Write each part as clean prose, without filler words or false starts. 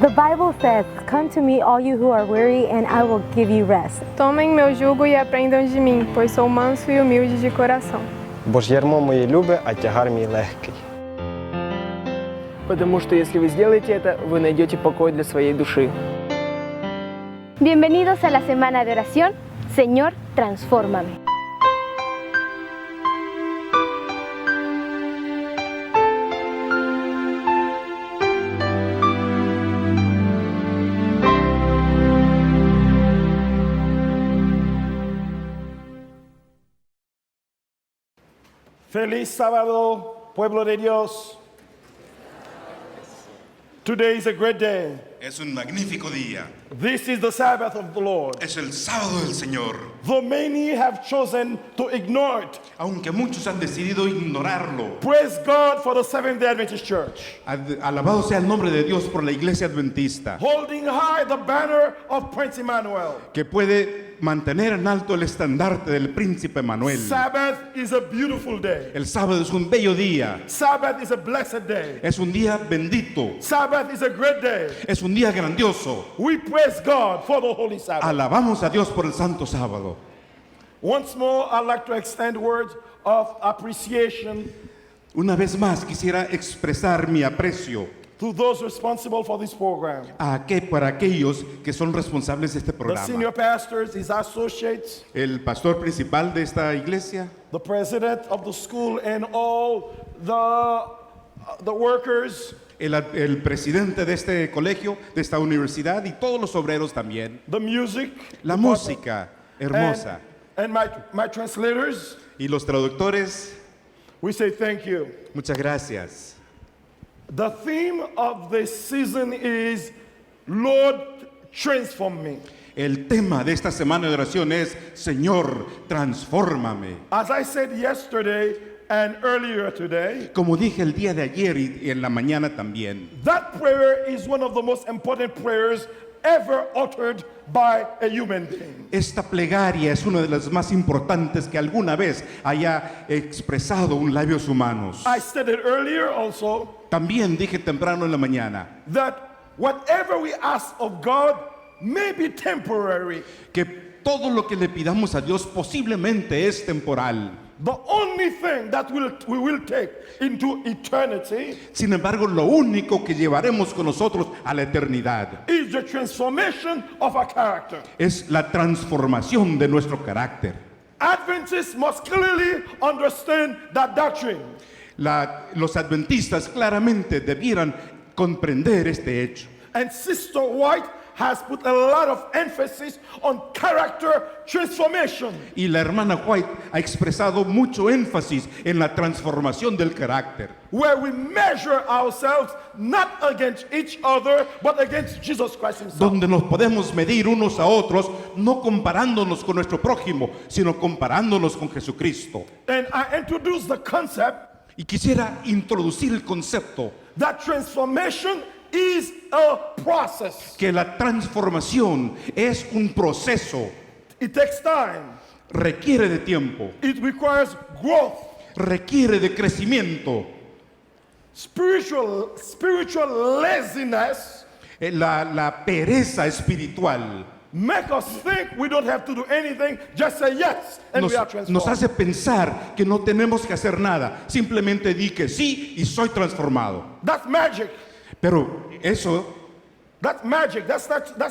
The Bible says, "Come to me, all you who are weary, and I will give you rest." Tomem meu jugo e aprendam de mim, pois sou manso e humilde de coração. Бо ж ярмо моє любе, а тягар мій легкий. Потому что если вы сделаете это, вы найдете покой для своей души. Bienvenidos a la semana de oración. Señor, transfórmame. Feliz sábado, pueblo de Dios. Today is a great day. Es un magnífico día. This is the Sabbath of the Lord. Es el sábado del Señor. Though many have chosen to ignore it, Aunque muchos han decidido ignorarlo. praise God for the Seventh-day Adventist Church, Alabado sea el nombre de Dios por la Iglesia Adventista, holding high the banner of Prince Emmanuel. que puede mantener en alto el estandarte del Príncipe Manuel. Sabbath is a beautiful day. El sábado es un bello día. Sabbath is a blessed day. Es un día bendito. Sabbath is a great day. Es un día grandioso. We praise God for the Holy Sabbath. Alabamos a Dios por el Santo Sábado. Once more, I'd like to extend words of appreciation Una vez más quisiera expresar mi aprecio to those responsible for this program. para aquellos que son responsables de este The senior programa. pastors, his associates, El pastor principal de esta iglesia, the president of the school, and all the workers, el presidente de este colegio, de esta universidad y todos los obreros también. the music, La department, música hermosa and my translators. y los traductores, We say thank you. muchas gracias. The theme of this season is Lord, transform me. El tema de esta semana de oración es Señor, transfórmame. As I said yesterday and earlier today, Como dije el día de ayer y en la mañana también, that prayer is one of the most important prayers ever uttered by a human being. esta plegaria es una de las más importantes que alguna vez haya expresado un labios humanos. I stated earlier also También dije temprano en la mañana that whatever we ask of God may be temporary. que todo lo que le pidamos a Dios posiblemente es temporal. The only thing that we will take into eternity Sin embargo, lo único que llevaremos con nosotros a la eternidad is the transformation of our character. es la transformación de nuestro carácter. Adventists must clearly understand that doctrine. Los adventistas claramente debieran comprender este hecho. And Sister White has put a lot of emphasis on character transformation. Y la hermana White ha expresado mucho énfasis en la transformación del carácter, Where we measure ourselves not against each other, but against Jesus Christ himself. donde nos podemos medir unos a otros, no comparándonos con nuestro prójimo, sino comparándonos con Jesucristo. And I introduce the concept Y quisiera introducir el concepto that transformation is a process. que la transformación es un proceso, It takes time. requiere de tiempo, It requires growth. requiere de crecimiento. Spiritual laziness La pereza espiritual make us think we don't have to do anything, just say yes and we are nos transformed. hace pensar que no tenemos que hacer nada, simplemente di que sí y soy transformado. That's magic. Pero That's magic. That's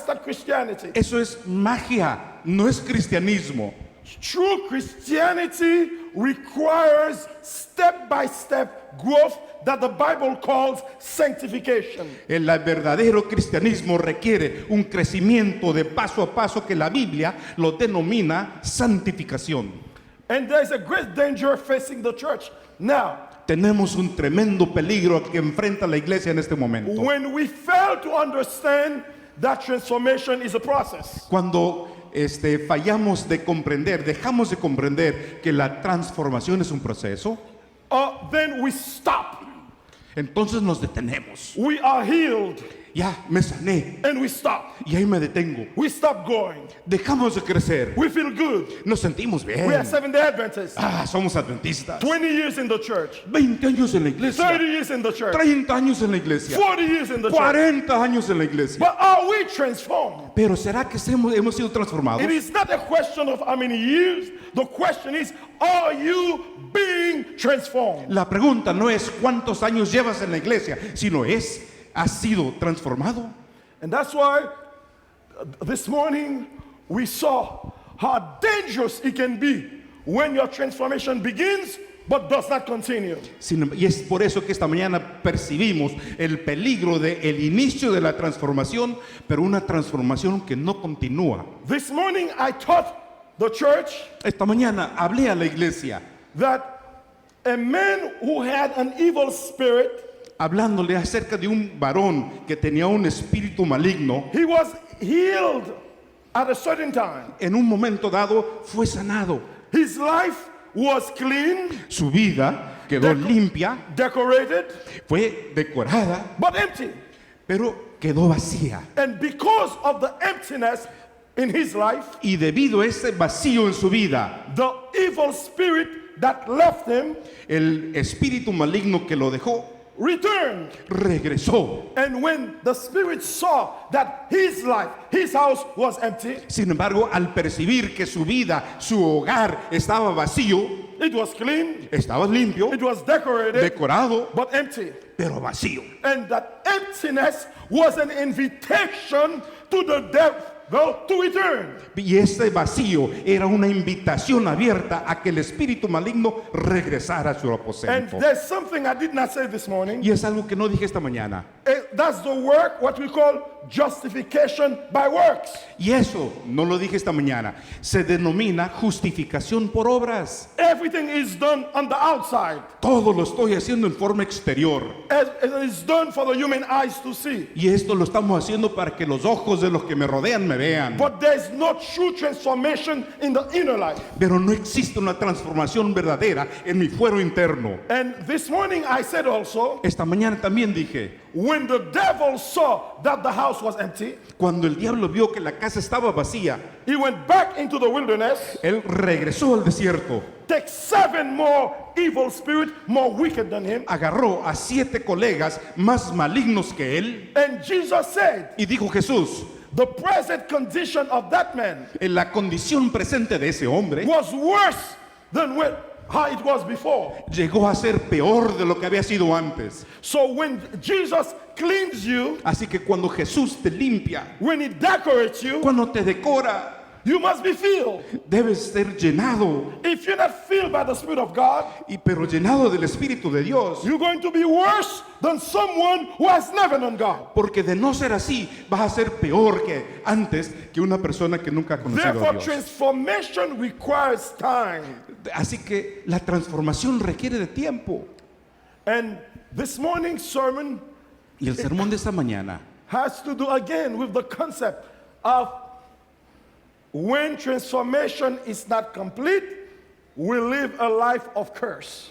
not Christianity. eso es magia, no es cristianismo. True Christianity requires step-by-step growth that the Bible calls sanctification. El verdadero cristianismo requiere un crecimiento de paso a paso que la Biblia lo denomina santificación. And there's a great danger facing the church now. Tenemos un tremendo peligro que enfrenta la iglesia en este momento. When we fail to understand that transformation is a process. Cuando fallamos de comprender, dejamos de comprender que la transformación es un proceso, Then we stop. entonces nos detenemos We are healed. ya me sané. and we stop. Y ahí me detengo. We stop going. Dejamos de crecer. We feel good. Nos sentimos bien. We are Seventh-day Adventists. Somos adventistas. 20 years in the church. 20 años en la iglesia. 30 years in the church. 30 años en la iglesia. 40 years in the church. 40 años en la iglesia. But are we transformed? Pero ¿será que hemos sido transformados? It is not a question of how many years. The question is, are you being transformed? La pregunta no es cuántos años llevas en la iglesia, sino ¿has sido transformado? And that's why this morning we saw how dangerous it can be when your transformation begins but does not continue. Y es por eso que esta mañana percibimos el peligro del inicio de la transformación, pero una transformación que no continúa. This morning I taught the church Esta mañana hablé a la iglesia that a man who had an evil spirit, hablándole acerca de un varón que tenía un espíritu maligno. he was healed at a certain time. En un momento dado fue sanado. His life was clean, Su vida quedó limpia, decorated, fue decorada, but empty. pero quedó vacía. And because of the emptiness in his life, Y debido a ese vacío en su vida, the evil spirit that left him el espíritu maligno que lo dejó returned. regresó. And when the spirit saw that his life, his house was empty, Sin embargo, al percibir que su vida, su hogar estaba vacío, it was clean, estaba limpio, it was decorated, decorado, but empty. pero vacío. And that emptiness was an invitation to the devil to return. Y ese vacío era una invitación abierta a que el espíritu maligno regresara a su And aposento. there's something I did not say this morning. Y es algo que no dije esta mañana. That's the work, what we call justification by works. Y eso, no lo dije esta mañana, se denomina justificación por obras. Everything is done on the outside. Todo lo estoy haciendo en forma exterior. It is done for the human eyes to see. Y esto lo estamos haciendo para que los ojos de los que me rodean me vean. But there's no true transformation in the inner life. Pero no existe una transformación verdadera en mi fuero interno. And this morning I said also, Esta mañana también dije, when the devil saw that the house was empty, cuando el diablo vio que la casa estaba vacía, he went back into the wilderness, él regresó al desierto, take 7 more evil spirits more wicked than him. agarró a 7 colegas más malignos que él And Jesus said, y dijo Jesús, the present condition of that man en la condición presente de ese hombre was worse than how it was before. llegó a ser peor de lo que había sido antes. So when Jesus cleans you, Así que cuando Jesús te limpia, when he decorates you, cuando te decora, you must be filled. debes ser llenado, If you're not filled by the Spirit of God, pero llenado del Espíritu de Dios. you're going to be worse than someone who has never known God. Porque de no ser así, vas a ser peor que antes, que una persona que nunca ha conocido a Therefore, Dios. transformation requires time. Así que la transformación requiere de tiempo. And this morning's sermon Y el sermón de esta mañana has to do again with the concept of when transformation is not complete, we live a life of curse.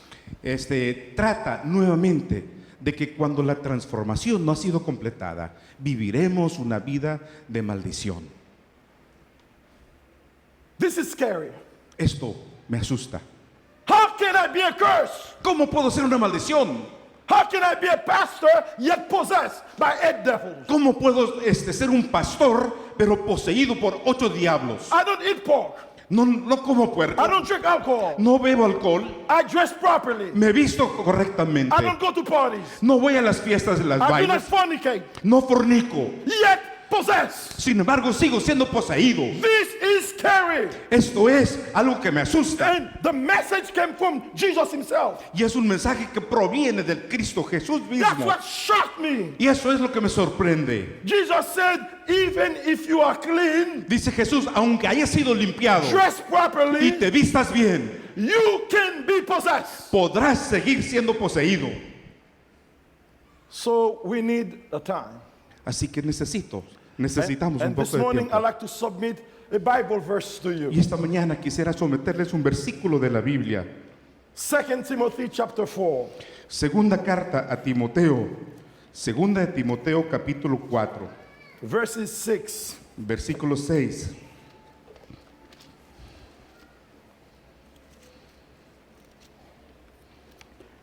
trata nuevamente de que cuando la transformación no ha sido completada, viviremos una vida de maldición. This is scary. Esto me asusta. How can I be a curse? ¿Cómo puedo ser una maldición? How can I be a pastor yet possessed by 8 devils? ¿Cómo puedo ser un pastor pero poseído por 8 diablos? I don't eat pork. No como puerco, I don't drink alcohol. no bebo alcohol, I dress properly. me visto correctamente, I don't go to parties. no voy a las fiestas de las I do not bailes, fornicate. no fornico. Yet possessed. Sin embargo, sigo siendo poseído. This is scary. Esto es algo que me asusta. And the message came from Jesus himself. Y es un mensaje que proviene del Cristo Jesús That's mismo. what shocked me. Y eso es lo que me sorprende. Jesus said, even if you are clean, Dice Jesús, aunque hayas sido limpiado dress y properly, te vistas bien, you can be possessed. podrás seguir siendo poseído. So we need a time. Así que necesitamos un And this poco de morning I'd tiempo. like to submit a Bible verse to you. Y esta mañana quisiera someterles un versículo de la Biblia. 2 Timothy chapter 4. Segunda carta a Timoteo, Segunda de Timoteo capítulo 4, verses 6. versículo 6.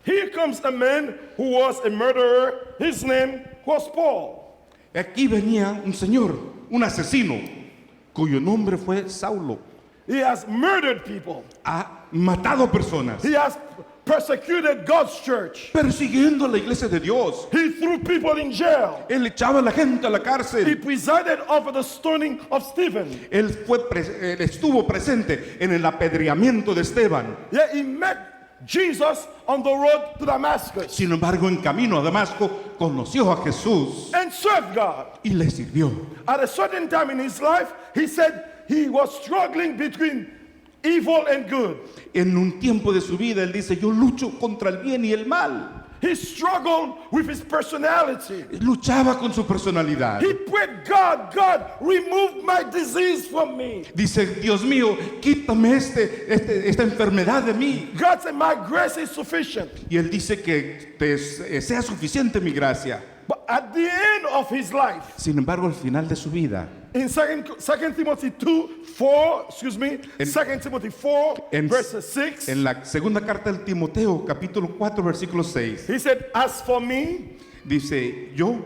Here comes a man who was a murderer. His name was Paul. Aquí venía un señor, un asesino, cuyo nombre fue Saulo. He has murdered people. Ha matado personas, He has persecuted God's church. persiguiendo a la iglesia de Dios. He threw people in jail. Él echaba a la gente a la He cárcel. presided over the stoning of Stephen. Él estuvo presente en el apedreamiento de Esteban. Yeah, he met Jesus on the road to Damascus Sin embargo, en camino a Damasco, conoció a Jesús and served God. y le sirvió. At a certain time in his life, he said he was struggling between evil and good. En un tiempo de su vida, él dice, yo lucho contra el bien y el mal. He struggled with his personality. Luchaba con su personalidad. He prayed, God, remove my disease from me. Dice, Dios mío, quítame esta enfermedad de mí. God said, my grace is sufficient. Y él dice que sea suficiente mi gracia. But at the end of his life, Sin embargo, al final de su vida, in 2 Timothy 4, en, verses 6, en la segunda carta del Timoteo, capítulo 4, versículo 6, he said, as for me, dice, yo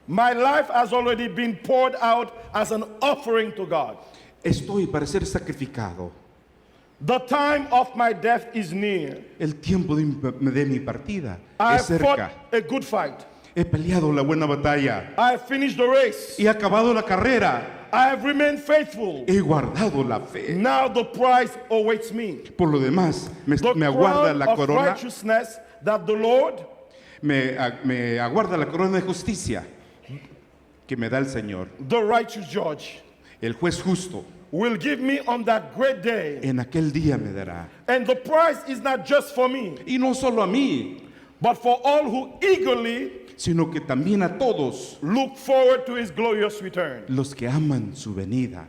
my life has already been poured out as an offering to God. estoy para ser sacrificado. The time of my death is near. El tiempo de mi partida I es have fought cerca. a good fight. He peleado la buena batalla. I have finished the race. He acabado la carrera. I have remained faithful. He guardado la fe. Now the prize awaits me. Por lo demás, me The aguarda crown la of corona. righteousness that the Lord, Me aguarda la corona de justicia que me da el Señor, the righteous judge, el juez justo. will give me on that great day. En aquel día me dará. And the prize is not just for me, Y no solo a mí, but for all who eagerly sino que también a todos look forward to his glorious return. los que aman su venida.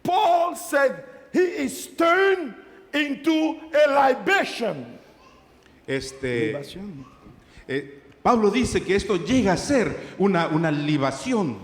Paul said he is turned into a libation. Pablo dice que esto llega a ser una libación.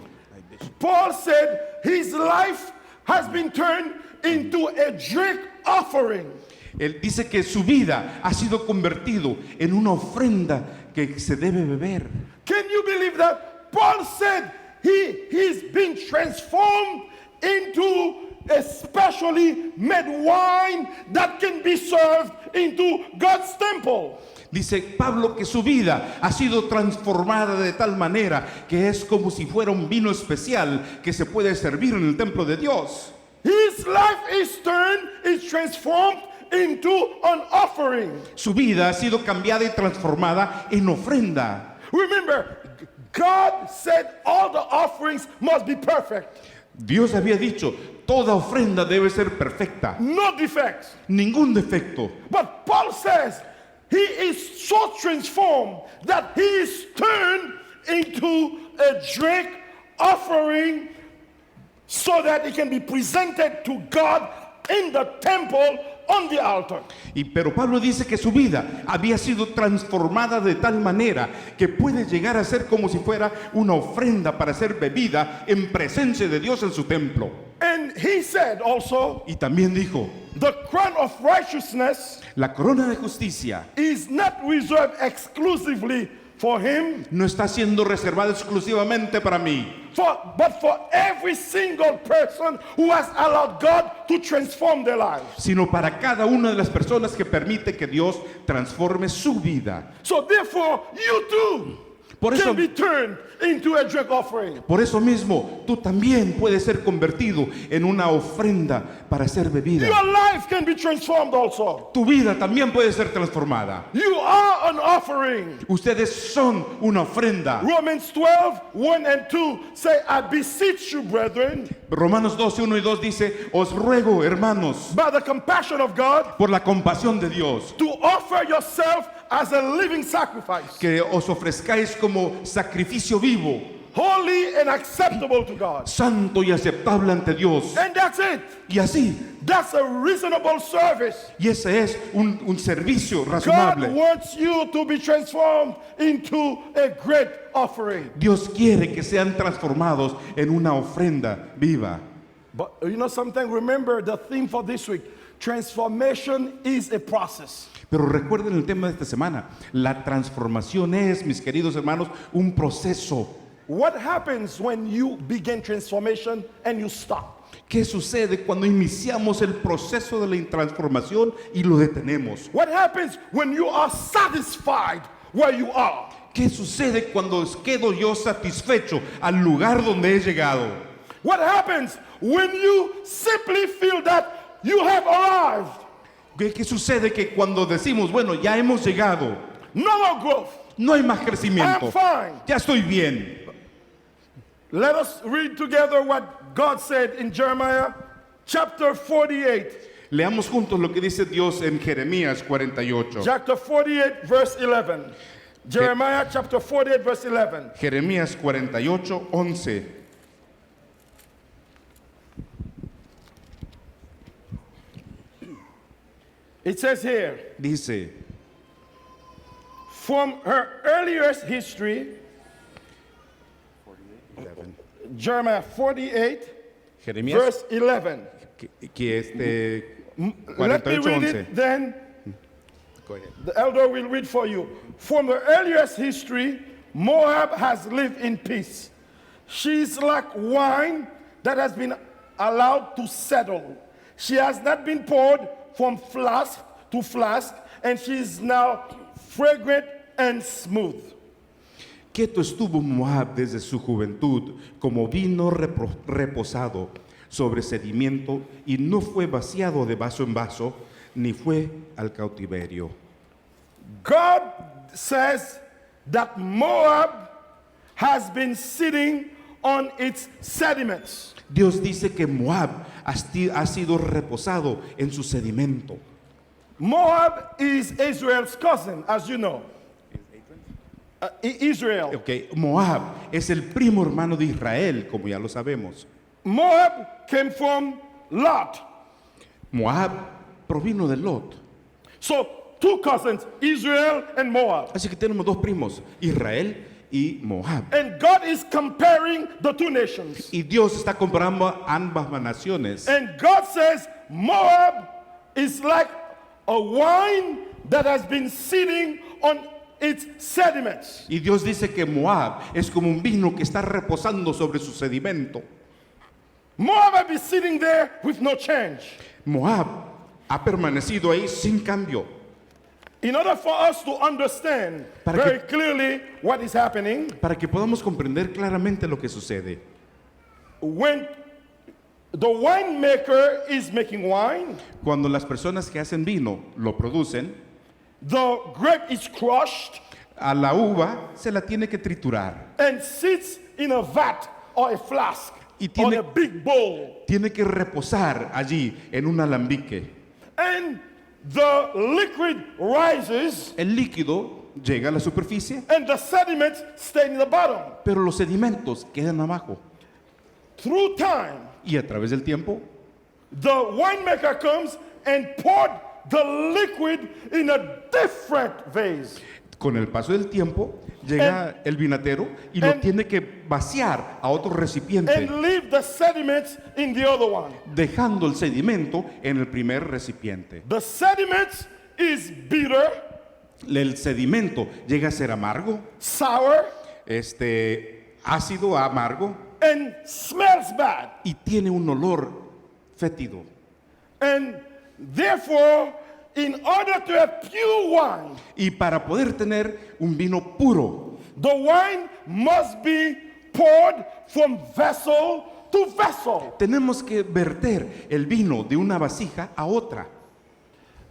Paul said his life has been turned into a drink offering. Él dice que su vida ha sido convertido en una ofrenda que se debe beber. Can you believe that? Paul said he's been transformed into a specially made wine that can be served into God's temple. Dice Pablo que su vida ha sido transformada de tal manera que es como si fuera un vino especial que se puede servir en el templo de Dios. His life is transformed into an offering. Su vida ha sido cambiada y transformada en ofrenda. Remember, God said all the offerings must be perfect. Dios había dicho, toda ofrenda debe ser perfecta, No defects. ningún defecto. But Paul says he is so transformed that he is turned into a drink offering so that it can be presented to God in the temple on the altar. Pero Pablo dice que su vida había sido transformada de tal manera que puede llegar a ser como si fuera una ofrenda para ser bebida en presencia de Dios en su templo. And he said also, Y también dijo, the crown of righteousness la corona de justicia is not reserved exclusively for him, no está siendo reservada exclusivamente para mí, but for every single person who has allowed God to transform their lives. sino para cada una de las personas que permite que Dios transforme su vida. So therefore, you too Por eso, can be turned into a drink offering. por eso mismo, tú también puedes ser convertido en una ofrenda para ser bebida. Your life can be transformed also. Tu vida también puede ser transformada. You are an offering. Ustedes son una ofrenda. Romans 12, 1 and 2 say, I beseech you, brethren, Romanos 12, 1 y 2 dice, os ruego, hermanos, by the compassion of God, por la compasión de Dios, to offer yourself as a living sacrifice, que os ofrezcáis como sacrificio vivo, holy and acceptable to God. santo y aceptable ante Dios. And that's it. Y así, That's a reasonable service. y ese es un servicio God razonable. wants you to be transformed into a great offering. Dios quiere que sean transformados en una ofrenda viva. But you know something? Remember the theme for this week. Transformation is a process. Pero recuerden el tema de esta semana. La transformación es, mis queridos hermanos, un proceso. What happens when you begin transformation and you stop? ¿Qué sucede cuando iniciamos el proceso de la transformación y lo detenemos? What happens when you are satisfied where you are? ¿Qué sucede cuando quedo yo satisfecho al lugar donde he llegado? What happens when you simply feel that you have arrived? ¿Qué sucede que cuando decimos, bueno, ya hemos llegado, No more growth. no hay más crecimiento, I'm fine. ya estoy bien? Let us read together what God said in Jeremiah chapter 48. Leamos juntos lo que dice Dios en Jeremías 48. Chapter 48, verse 11. Jeremiah chapter 48, verse 11. Jeremías 48, 11. It says here, Dice, from her earliest history, Jeremiah 48, Jeremías, verse 11. que Let me 48, read 11. it, then Go ahead. the elder will read for you. From the earliest history, Moab has lived in peace. She's like wine that has been allowed to settle. She has not been poured from flask to flask, and she is now fragrant and smooth. Quieto estuvo Moab desde su juventud, como vino reposado sobre sedimento, y no fue vaciado de vaso en vaso, ni fue al cautiverio. God says that Moab has been sitting on its sediments. Dios dice que Moab ha sido reposado en su sedimento. Moab is Israel's cousin, as you know. Israel. Okay. Moab es el primo hermano de Israel, como ya lo sabemos. Moab came from Lot. Moab provino de Lot. So, two cousins, Israel and Moab. Así que tenemos dos primos, Israel y Moab. And God is comparing the two nations. Y Dios está comparando a ambas naciones. And God says Moab is like a wine that has been sitting on its sediments. Y Dios dice que Moab es como un vino que está reposando sobre su sedimento. Moab has been sitting there with no change. Moab ha permanecido ahí sin cambio. In order for us to understand Para very que- clearly what is happening, Para que podamos comprender claramente lo que sucede. when the winemaker is making wine, Cuando las personas que hacen vino lo producen, the grape is crushed a la uva se la tiene que triturar. and sits in a vat or a flask Y or tiene- a big bowl. Tiene que reposar allí en un alambique. And the liquid rises El líquido llega a la superficie, and the sediments stay in the bottom. pero los sedimentos quedan abajo. Through time, Y a través del tiempo, the winemaker comes and poured the liquid in a different vase. con el paso del tiempo, llega el vinatero y lo and- tiene que vaciar a otro recipiente, And leave the sediments in the other one. dejando el sedimento en el primer recipiente. The sediments is bitter, El sedimento llega a ser amargo, sour, ácido, amargo, and smells bad. y tiene un olor fétido. And therefore, in order to have pure wine, Y para poder tener un vino puro, the wine must be poured from vessel to vessel. tenemos que verter el vino de una vasija a otra.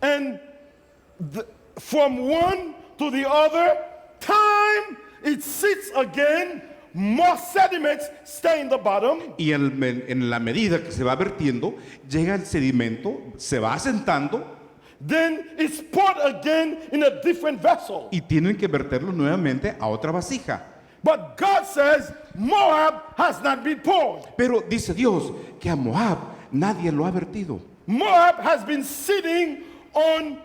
And from one to the other, time it sits again, more sediments stay in the bottom. Y en la medida que se va vertiendo, llega el sedimento, se va asentando Then it's poured again in a different vessel. y tienen que verterlo nuevamente a otra vasija. But God says Moab has not been poured. Pero dice Dios que a Moab nadie lo ha vertido. Moab has been sitting on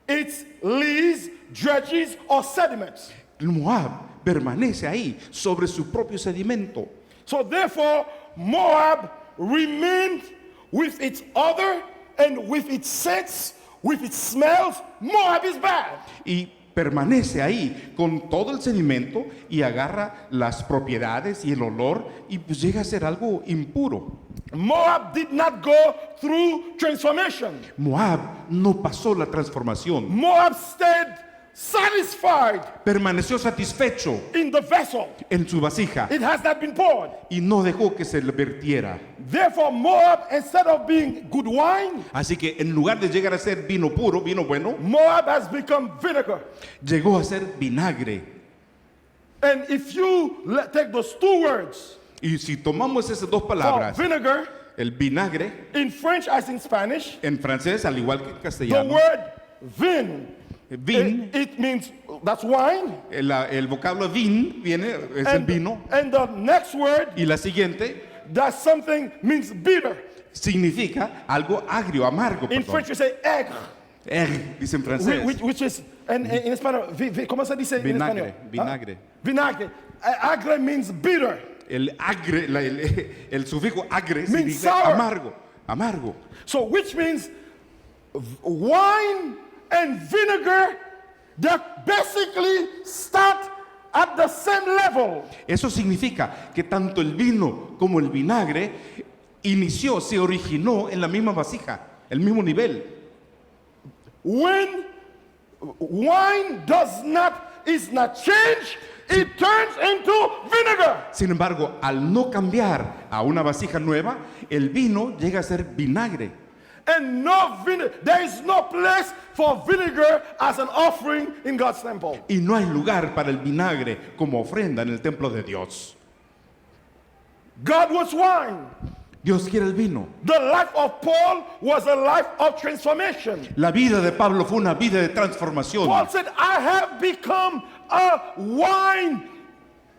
its lees, dredges, or sediments. Moab permanece ahí sobre su propio sedimento. So therefore, Moab remained with its odor and with its scents, with its smells. Moab is bad. Y permanece ahí con todo el sedimento y agarra las propiedades y el olor y pues llega a ser algo impuro. Moab did not go through transformation. Moab no pasó la transformación. Moab stayed satisfied Permaneció satisfecho in the vessel. en su vasija It has not been poured. y no dejó que se le vertiera. Therefore, Moab, instead of being good wine, Así que en lugar de llegar a ser vino puro, vino bueno, Moab has become vinegar. llegó a ser vinagre. And if you take those two words, Y si tomamos esas dos for palabras, vinegar, el vinagre in French as in Spanish, en francés, al igual que en the castellano, word vin, vin, it means that's wine. el vocablo vin viene, es el vino, And the next word, y la siguiente that something means bitter. significa algo agrio, amargo. In perdón. French, you say aigre, Dice en francés. which is, and in español, ¿cómo se dice en Vinagre, español? vinagre. Vinagre. Agre means bitter. El agre, el sufijo agre Means significa sour. amargo, amargo. So, which means wine and vinegar that basically start at the same level. Eso significa que tanto el vino como el vinagre se originó en la misma vasija, el mismo nivel. When wine is not changed, it turns into vinegar. Sin embargo, al no cambiar a una vasija nueva, el vino llega a ser vinagre. And there is no place for vinegar as an offering in God's temple. Y no hay lugar para el vinagre como ofrenda en el templo de Dios. God wants wine. Dios quiere el vino. The life of Paul was a life of transformation. La vida de Pablo fue una vida de transformación. Paul said, I have become a wine.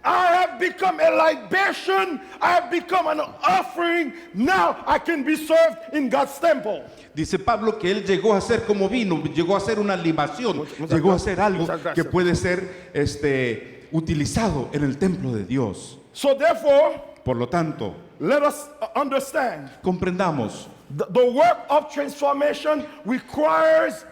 I have become a libation. I have become an offering. Now I can be served in God's temple. Dice Pablo que él llegó a ser como vino, llegó a ser una libación, llegó a ser algo que puede ser utilizado en el templo de Dios. So therefore, Por lo tanto, let us understand comprendamos, the work of transformation requires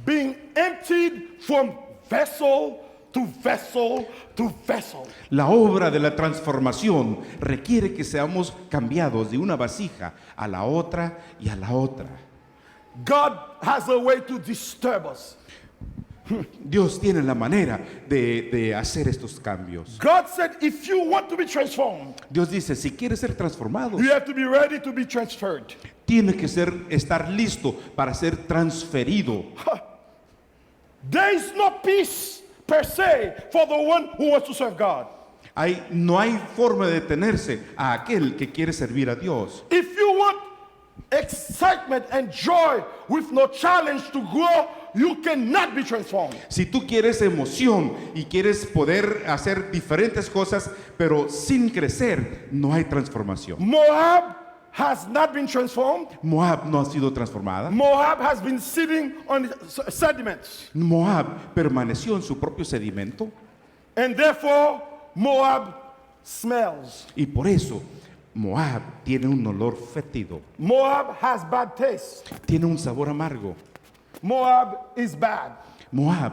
being emptied from vessel to vessel to vessel. la obra de la transformación requiere que seamos cambiados de una vasija a la otra y a la otra. God has a way to disturb us. Dios tiene la manera de hacer estos cambios. God said, if you want to be transformed, Dios dice, si quieres ser transformado, you have to be ready to be transferred. tiene que estar listo para ser transferido. There is no peace per se for the one who wants to serve God. No hay forma de detenerse a aquel que quiere servir a Dios. If you want excitement and joy with no challenge to grow, you cannot be transformed. Si tú quieres emoción y quieres poder hacer diferentes cosas, pero sin crecer, no hay transformación. Moab has not been transformed. Moab no ha sido transformada. Moab has been sitting on sediments. Moab permaneció en su propio sedimento And therefore, Moab smells. y por eso Moab tiene un olor fétido, Moab has bad taste. tiene un sabor amargo. Moab is bad. Moab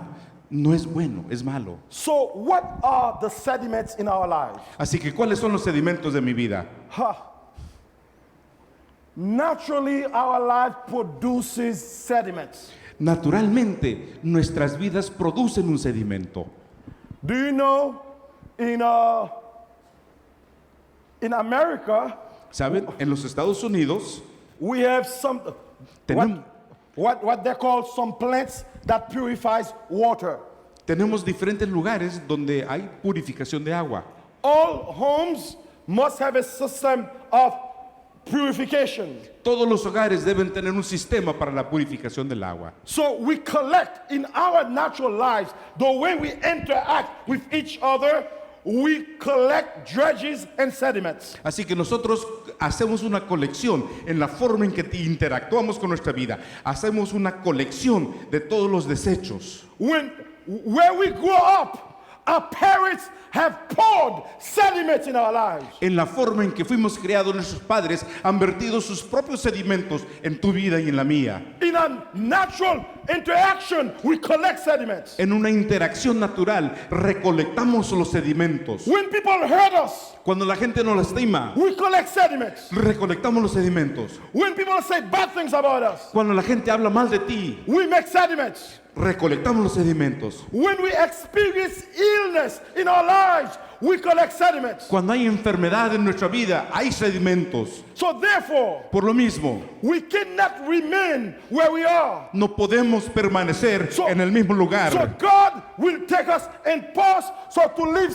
no es bueno, es malo. So, what are the sediments in our lives? Así que, ¿cuáles son los sedimentos de mi vida? Naturally, our life produces sediments. Naturalmente, nuestras vidas producen un sedimento. Do you know in America, ¿Saben? En los Estados Unidos we have some Tenemos- what they call some plants that purifies water. tenemos diferentes lugares donde hay purificación de agua. All homes must have a system of purification. Todos los hogares deben tener un sistema para la purificación del agua. So we collect in our natural lives, the way we interact with each other, we collect dredges and sediments. Así que nosotros hacemos una colección en la forma en que interactuamos con nuestra vida. Hacemos una colección de todos los desechos. Where we grow up, our parents have poured sediments in our lives. En la forma en que fuimos criados, nuestros padres han vertido sus propios sedimentos en tu vida y en la mía. In a natural interaction, we collect sediments. En una interacción natural, recolectamos los sedimentos. When people hurt us, Cuando la gente nos lastima, we collect sediments. recolectamos los sedimentos. When people say bad things about us, Cuando la gente habla mal de ti, we make sediments. recolectamos los sedimentos. When we experience illness in our lives, we collect sediments. Cuando hay enfermedad en nuestra vida, hay sedimentos. So therefore, Por lo mismo, we cannot remain where we are. no podemos permanecer en el mismo So lugar. God will take us and pause so to leave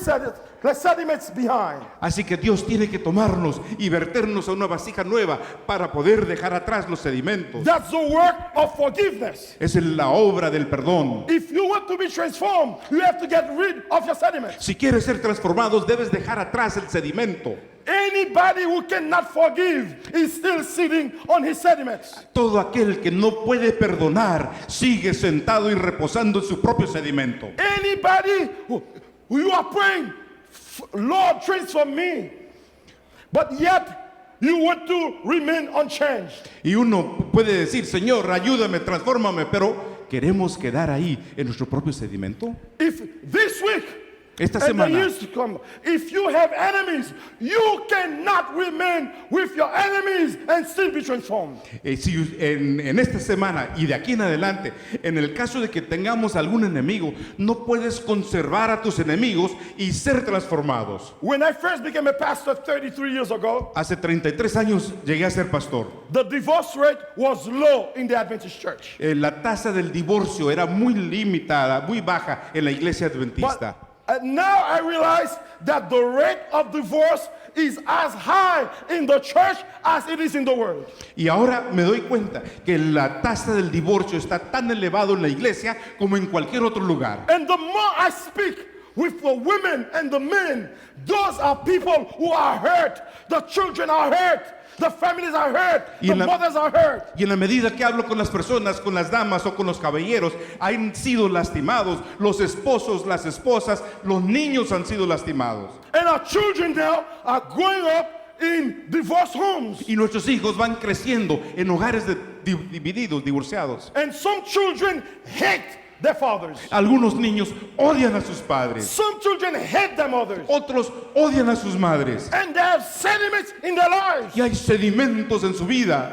the sediments behind. Así que Dios tiene que tomarnos y verternos a una vasija nueva para poder dejar atrás los sedimentos. That's the work of forgiveness. Es la obra del perdón. If you want to be transformed, you have to get rid of your sediments. Si quieres ser transformados, debes dejar atrás el sedimento. Anybody who cannot forgive is still sitting on his sediments. Todo aquel que no puede perdonar sigue sentado y reposando en su propio sedimento. Anybody who you are praying, Lord, transform me, but yet you want to remain unchanged. Y uno puede decir, Señor, ayúdame, transfórmame, pero queremos quedar ahí en nuestro propio sedimento. If this week Esta and the semana, years to come, if you have enemies, you cannot remain with your enemies and still be transformed. si en esta semana y de aquí en adelante, en el caso de que tengamos algún enemigo, no puedes conservar a tus enemigos y ser transformados. When I first became a pastor 33 years ago, Hace 33 años llegué a ser pastor. the divorce rate was low in the Adventist church. La tasa del divorcio era muy limitada, muy baja en la iglesia adventista. And now I realize that the rate of divorce is as high in the church as it is in the world. Y ahora me doy cuenta que la tasa del divorcio está tan elevado en la iglesia como en cualquier otro lugar. And the more I speak with the women and the men, those are people who are hurt. The children are hurt. The families are hurt. The mothers are hurt. Y en la medida que hablo con las personas, con las damas o con los caballeros, han sido lastimados. Los esposos, las esposas, los niños han sido lastimados. And our children now are growing up in divorced homes. Y nuestros hijos van creciendo en hogares divididos, divorciados. And some children hate their fathers. Algunos niños odian a sus padres. Some children hate their mothers. Otros odian a sus madres. And they have sediments in their lives. Y hay sedimentos en su vida.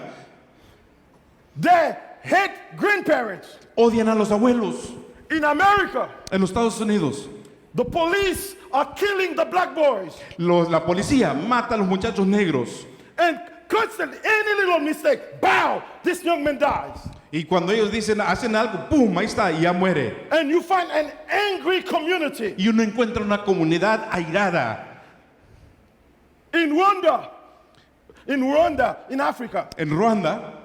They hate grandparents. Odian a los abuelos. In America, En los Estados Unidos, the police are killing the black boys. la policía mata a los muchachos negros. And constantly, any little mistake, bow, this young man dies. Y cuando ellos hacen algo, ¡pum! Ahí está, y ya muere. And you find an angry community. Y uno encuentra una comunidad airada. In Rwanda, in Africa, En Ruanda,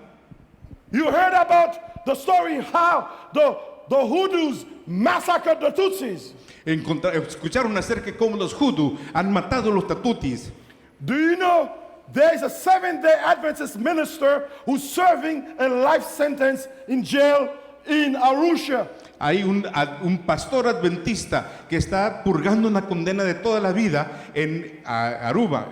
you heard about the story how the Hoodoos massacred the Tutsis. escucharon acerca de cómo los Hutu han matado a los Tatutis. Do you know there is a Seventh-day Adventist minister who's serving a life sentence in jail in Arusha? Hay un pastor adventista que está purgando una condena de toda la vida en Aruba.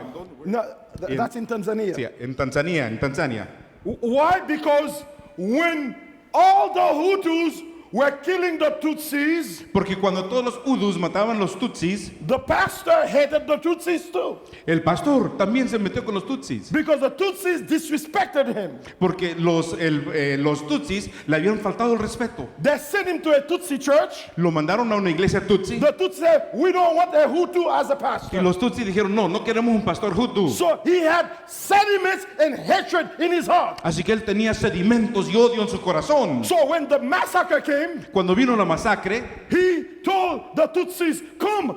No, that's in Tanzania. Sí, en Tanzania. Why? Because when all the Hutus were killing the Tutsis, Porque cuando todos los Hudus mataban los Tutsis, the pastor hated the Tutsis too. el pastor también se metió con los Tutsis. Because the Tutsis disrespected him. Porque los Tutsis le habían faltado el respeto. They sent him to a Tutsi church. Lo mandaron a una iglesia Tutsi. The Tutsi said, we don't want a Hutu as a Y pastor. los Tutsi dijeron, no queremos un pastor Hutu. So he had sediments and hatred in his heart. Así que él tenía sedimentos y odio en su corazón. So when the massacre came, Cuando vino la masacre, he told the Tutsis, come,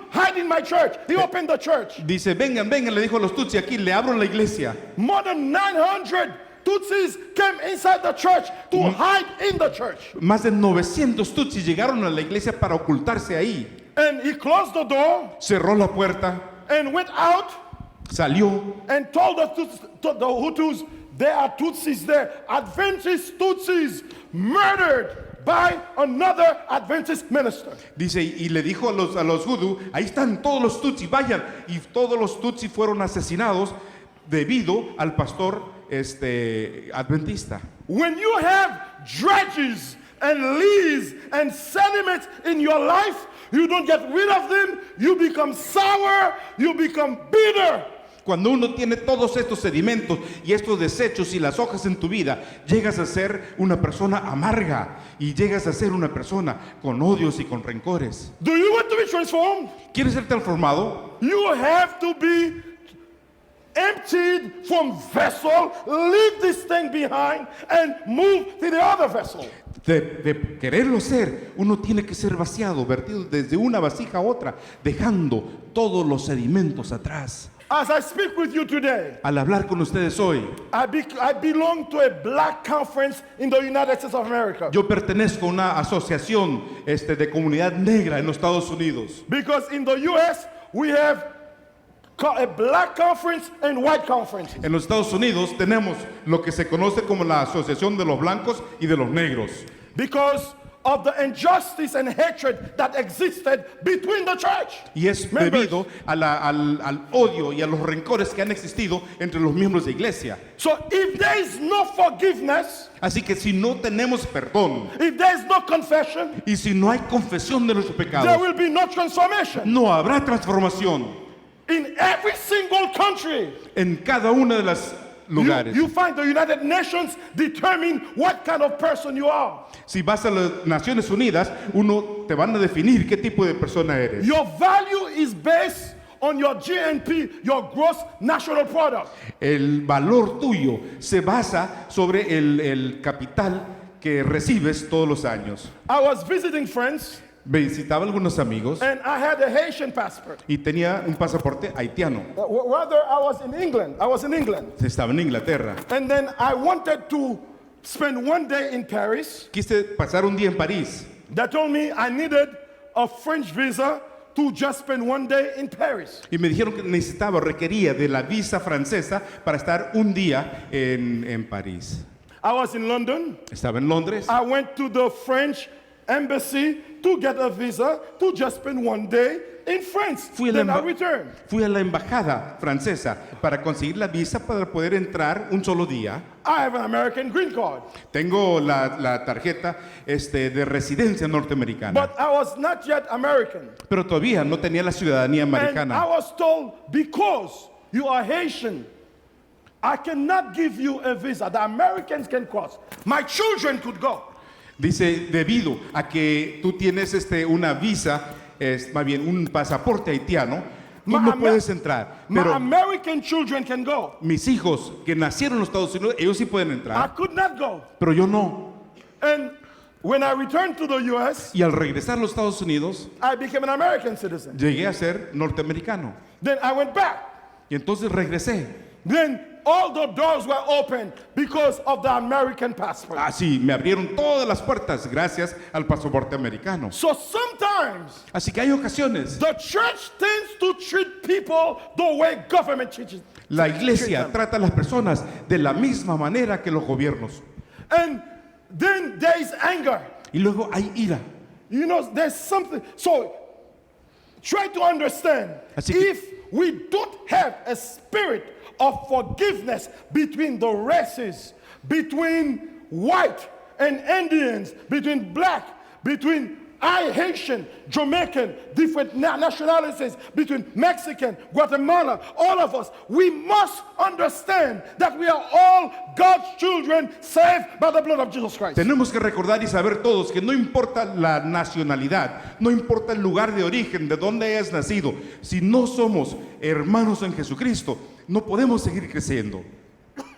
hide in my church. He opened the church. dice, vengan, le dijo a los Tutsi, aquí le abro la iglesia. More than 900 Tutsis came inside the church to hide in the church. Más de 900 Tutsis llegaron a la iglesia para ocultarse ahí. And he closed the door cerró la puerta, and went out salió and told the Hutus, there are Tutsis there, Adventist Tutsis murdered by another Adventist minister. Dice, y le dijo a los judíos, ahí están todos los tutsi, vayan. Y todos los tutsi fueron asesinados debido al pastor adventista. When you have dredges and lees and sediments in your life, you don't get rid of them, you become sour, you become bitter. Cuando uno tiene todos estos sedimentos y estos desechos y las hojas en tu vida, llegas a ser una persona amarga y llegas a ser una persona con odios y con rencores. Do you want to be transformed? ¿Quieres ser transformado? You have to be emptied from vessel, leave this thing behind and move to the other vessel. De quererlo ser, uno tiene que ser vaciado, vertido desde una vasija a otra, dejando todos los sedimentos atrás. As I speak with you today, Al hablar con ustedes hoy, I belong to a black conference in the United States of America. yo pertenezco a una asociación de comunidad negra en los Estados Unidos. Because in the U.S., we have a black conference and white conference. En los Estados Unidos tenemos lo que se conoce como la Asociación de los Blancos y de los Negros. Because of the injustice and hatred that existed between the church. Y es members. debido a al odio y a los rencores que han existido entre los miembros de iglesia. So if there is no forgiveness, Así que si no tenemos perdón if there is no confession, y si no hay confesión de nuestros there pecados, will be no transformation. no habrá transformación. In every single country, En cada una de las lugares. you find the United Nations determine what kind of person you are. Si vas a las Naciones Unidas, uno te van a definir qué tipo de persona eres. Your value is based on your GNP, your gross national product. El valor tuyo se basa sobre el capital que recibes todos los años. I was visiting friends Visitaba algunos amigos and I had a Haitian passport. y tenía un pasaporte haitiano. Rather, I was in England. Estaba en Inglaterra. And then I wanted to spend one day in Paris. Quise pasar un día en París. They told me I needed a French visa to just spend one day in Paris. Y me dijeron que requería de la visa francesa para estar un día en París. I was in London. Estaba en Londres. I went to the French embassy to get a visa to just spend one day in France. Then I returned. Fui a la embajada francesa para conseguir la visa para poder entrar un solo día. I have an American green card. Tengo la tarjeta de residencia norteamericana. But I was not yet American. Pero todavía no tenía la ciudadanía And I americana. was told, because you are Haitian, I cannot give you a visa. The Americans can cross. My children could go. Dice, debido a que tú tienes una visa, más bien un pasaporte haitiano, tú no puedes entrar. My Pero American children can go. mis hijos que nacieron en los Estados Unidos, ellos sí pueden I entrar, could not go. pero yo no. And when I returned to the U.S., Y al regresar a los Estados Unidos, I became an American citizen. llegué a ser norteamericano. Then I went back. Y entonces regresé. Then all the doors were open because of the American passport. Así, me abrieron todas las puertas gracias al pasaporte americano. So sometimes Así que hay ocasiones. the church tends to treat people the way government treats La iglesia them. trata a las personas de la misma manera que los gobiernos. And then there is anger. Y luego hay ira. You know, there's something. So try to understand. Así que- If we don't have a spirit of forgiveness between the races, between white and Indians, between black, between Haitian, Jamaican, different nationalities, between Mexican, Guatemala, all of us, we must understand that we are all God's children saved by the blood of Jesus Christ. Tenemos que recordar y saber todos que no importa la nacionalidad, no importa el lugar de origen, de dónde hayas nacido, si no somos hermanos en Jesucristo, no podemos seguir creciendo.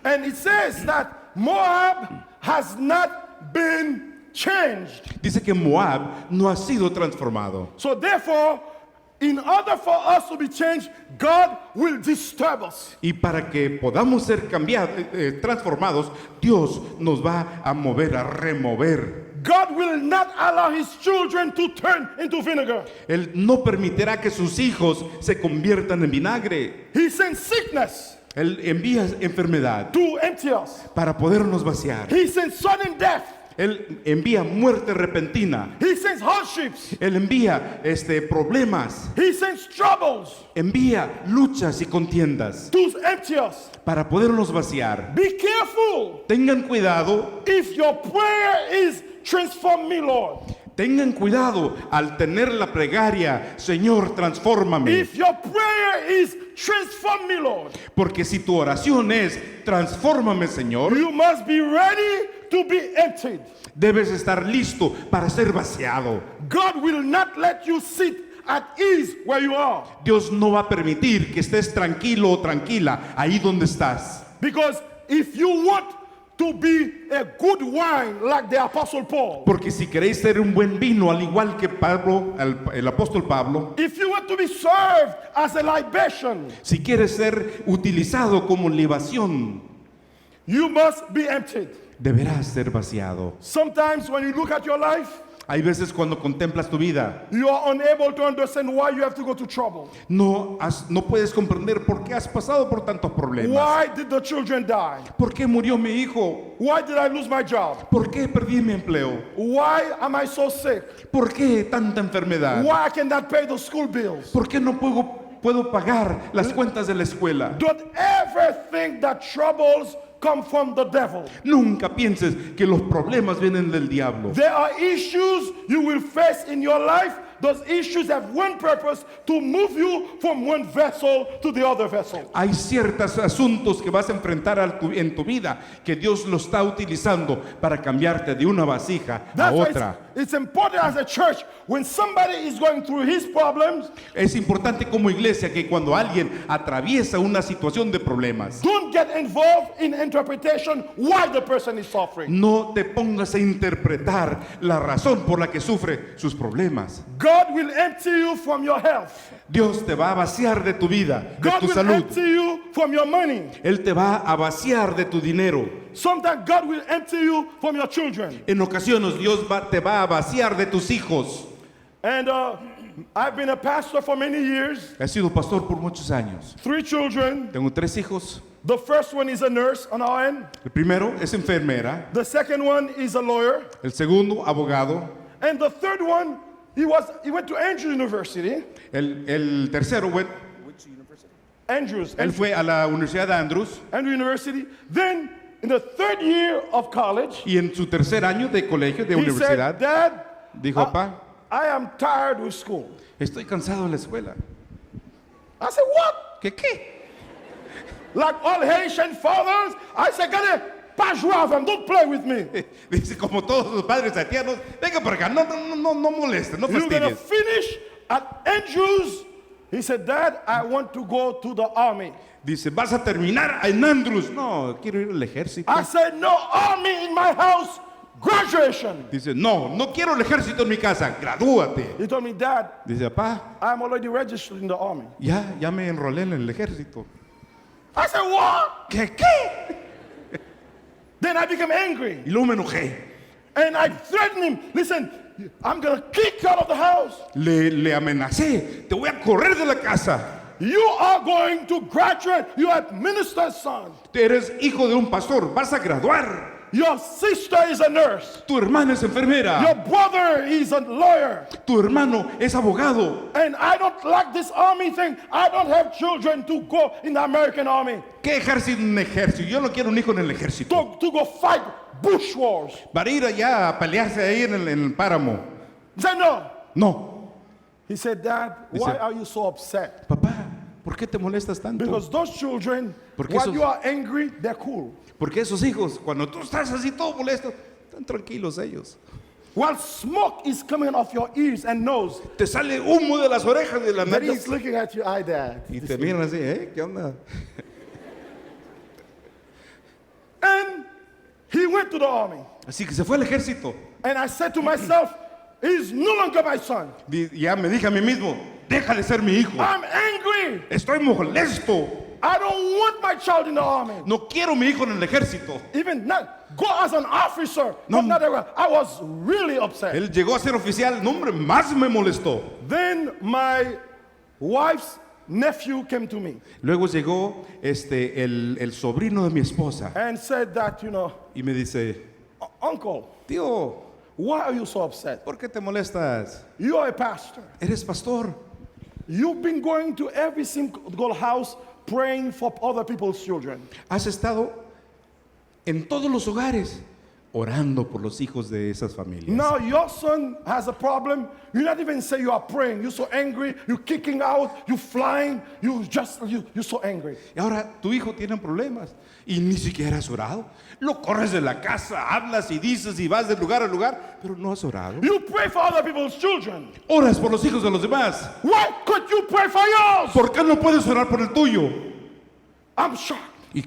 And it says that Moab has not been changed. Dice que Moab no ha sido transformado. So therefore, in order for us to be changed, God will disturb us. Y para que podamos ser cambiados, transformados, Dios nos va a mover, a remover. God will not allow his children to turn into vinegar. Él no permitirá que sus hijos se conviertan en vinagre. He sends sickness Él envía enfermedad to empty us. para podernos vaciar. He sends sudden death. Él envía muerte repentina. He sends hardships. Él envía problemas. He sends troubles Envía luchas y contiendas to empty us. para podernos vaciar. Be careful Tengan cuidado, if your prayer is transform me, Lord. tengan cuidado al tener la plegaria, Señor, transfórmame. If your prayer is transform me, Lord, Porque si tu oración es, transfórmame, Señor, you must be ready to be emptied. debes estar listo para ser vaciado. God will not let you sit at ease where you are, Dios no va a permitir que estés tranquilo o tranquila ahí donde estás. because if you want to be a good wine like the Apostle Paul, Porque si queréis ser un buen vino, al igual que Pablo, el apóstol Pablo, if you want to be served as a libation, si quieres ser utilizado como libación, you must be emptied. deberás ser vaciado. Sometimes when you look at your life, Hay veces cuando contemplas tu vida, you are unable to understand why you have to go to trouble. no puedes comprender por qué has pasado por tantos problemas. Why did the children die? ¿Por qué murió mi hijo? Why did I lose my job? ¿Por qué perdí mi empleo? Why am I so sick? ¿Por qué tanta enfermedad? Why I cannot pay the school bills? ¿Por qué no puedo pagar las cuentas de la escuela? Don't ever think that troubles come from the devil. Nunca pienses que los problemas vienen del diablo. There are issues you will face in your life. Those issues have one purpose: to move you from one vessel to the other vessel. Hay ciertos asuntos que vas a enfrentar en tu vida que Dios lo está utilizando para cambiarte de una vasija a That's why otra. it's important as a church, when somebody is going through his problems, Es importante como iglesia que cuando alguien atraviesa una situación de problemas, don't get involved in interpretation why the person is suffering. no te pongas a interpretar la razón por la que sufre sus problemas. God will empty you from your health. Dios te va a vaciar de tu vida, de God tu will salud. empty you from your money. Él te va a vaciar de tu dinero. Sometimes God will empty you from your children. En ocasiones Dios te va a vaciar de tus hijos. And I've been a pastor for many years. He sido pastor por muchos años. 3 children. Tengo 3 hijos. The first one is a nurse on our end. El primero es enfermera. The second one is a lawyer. El segundo, abogado. And the third one, he went to Andrews University. El tercero, Andrews. él fue a la Universidad de Andrews. Andrews University. Then, in the third year of college, Y en su tercer año de colegio, de he universidad, said, Dad, dijo, papá, I am tired with school. estoy cansado de la escuela. I said, what? ¿Qué? Like all Haitian fathers, I said, Gane, pas jouer avec, don't play with me. Dice, como todos los padres haitianos, venga por acá, no moleste, no You're going to fastidies. finish at Andrews. He said, Dad, I want to go to the army. Dice, vas a terminar en Andrews. No, quiero ir al ejército. I said, no army in my house, graduation. Dice, no quiero el ejército en mi casa, gradúate. He told me, Dad, Dice, papá, I'm already registered in the army. ya me enrolé en el ejército. I said, what? ¿Qué? Then I became angry. Y luego me enojé. And I threatened him, listen, I'm going to kick you out of the house. Le amenacé, te voy a correr de la casa. You are going to graduate. You are a minister's son. Tú eres hijo de un pastor, vas a graduar. Your sister is a nurse. Tu hermana es enfermera. Your brother is a lawyer. Tu hermano es abogado. And I don't like this army thing. I don't have children to go in the American army ¿Qué ejército? Un ejército. Yo no quiero un hijo en el ejército. to go fight bush wars. Para ir allá a pelearse ahí en el páramo. He said, no. No. He said, Dad, why Dice, are you so upset? Papá, ¿por qué te molestas tanto? Because those children, Porque while esos- you are angry, they're cool. Porque esos hijos, cuando tú estás así todo molesto, están tranquilos ellos. While smoke is coming off your ears and nose, Te sale humo de las orejas, de la they're nariz. just looking at you, Dad. Y te miran así, ¿Qué onda? And he went to the army. Así que se fue al ejército. And I said to myself, he's no longer my son. Ya me dije a mí mismo, deja de ser mi hijo. I'm angry. Estoy molesto. I don't want my child in the army. No quiero mi hijo en el ejército. Even not go as an officer. No. But not a- I was really upset. Él llegó a ser oficial. No, hombre, más me molestó. Then my wife's nephew came to me Luego llegó el sobrino de mi esposa and said that, y me dice, Uncle, tío, why are you so upset? ¿por qué te molestas? You are a pastor. Eres pastor. You've been going to every single house praying for other people's children. Has estado en todos los hogares orando por los hijos de esas familias. Now your son has a problem. You not even say you are praying. You're so angry. You're kicking out. You're flying. You're so angry. Y ahora tu hijo tiene problemas y ni siquiera has orado. Lo corres de la casa, hablas y dices y vas de lugar a lugar, pero no has orado. You pray for other people's children. Oras por los hijos de los demás. Why could you pray for yours? ¿Por qué no puedes orar por el tuyo? I'm shocked. Y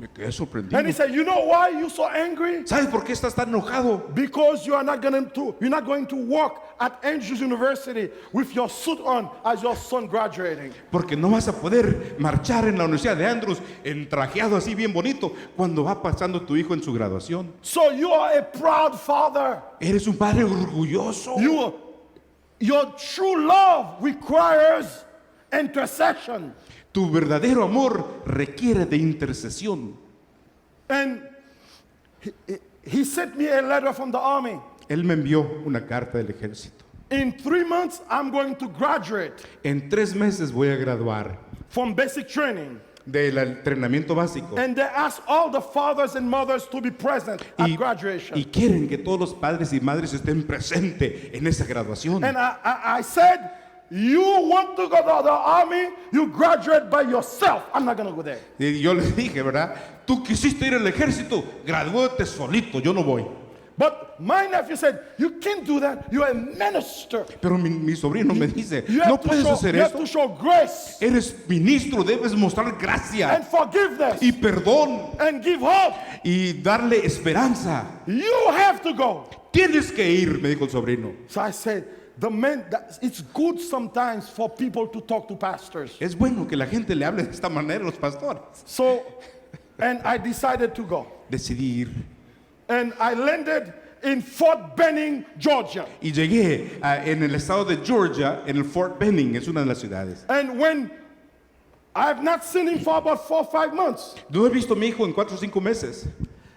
me quedé sorprendido. And he said, you know why you're so angry? ¿Sabes por qué estás tan enojado? Because you're not going to work at Andrews University with your suit on as your son graduating. Porque no vas a poder marchar en la Universidad de Andrews entrajeado así bien bonito cuando va pasando tu hijo en su graduación. So you are a proud father. Eres un padre orgulloso. Your true love requires intercession. Tu verdadero amor requiere de intercesión. And he sent me a letter from the army. Él me envió una carta del ejército. In 3 months, I'm going to graduate En 3 meses voy a graduar from basic training. del entrenamiento básico. And they ask all the fathers and mothers to be present at graduation. Y quieren que todos los padres y madres estén presentes en esa graduación. And I said, you want to go to the army, you graduate by yourself. I'm not going to go there. Y yo les dije, ¿verdad? Tú quisiste ir al ejército, gradúate solito, yo no voy. But my nephew said, you can't do that. You're a minister. Pero mi sobrino me dice, You no have, to puedes show, hacer you have esto. to show grace Eres ministro, debes mostrar and gracia forgiveness y perdón and give hope. y darle esperanza. You have to go. Tienes que ir, me dijo el sobrino. So I said, it's good sometimes for people to talk to pastors. Es bueno que la gente le hable de esta manera a los pastores. So, and I decided to go. Decidí ir. And I landed in Fort Benning, Georgia. Y llegué en el estado de Georgia, en el Fort Benning, es una de las ciudades. And when I've not seen him for about 4 or 5 months, No he visto a mi hijo en 4 o 5 meses.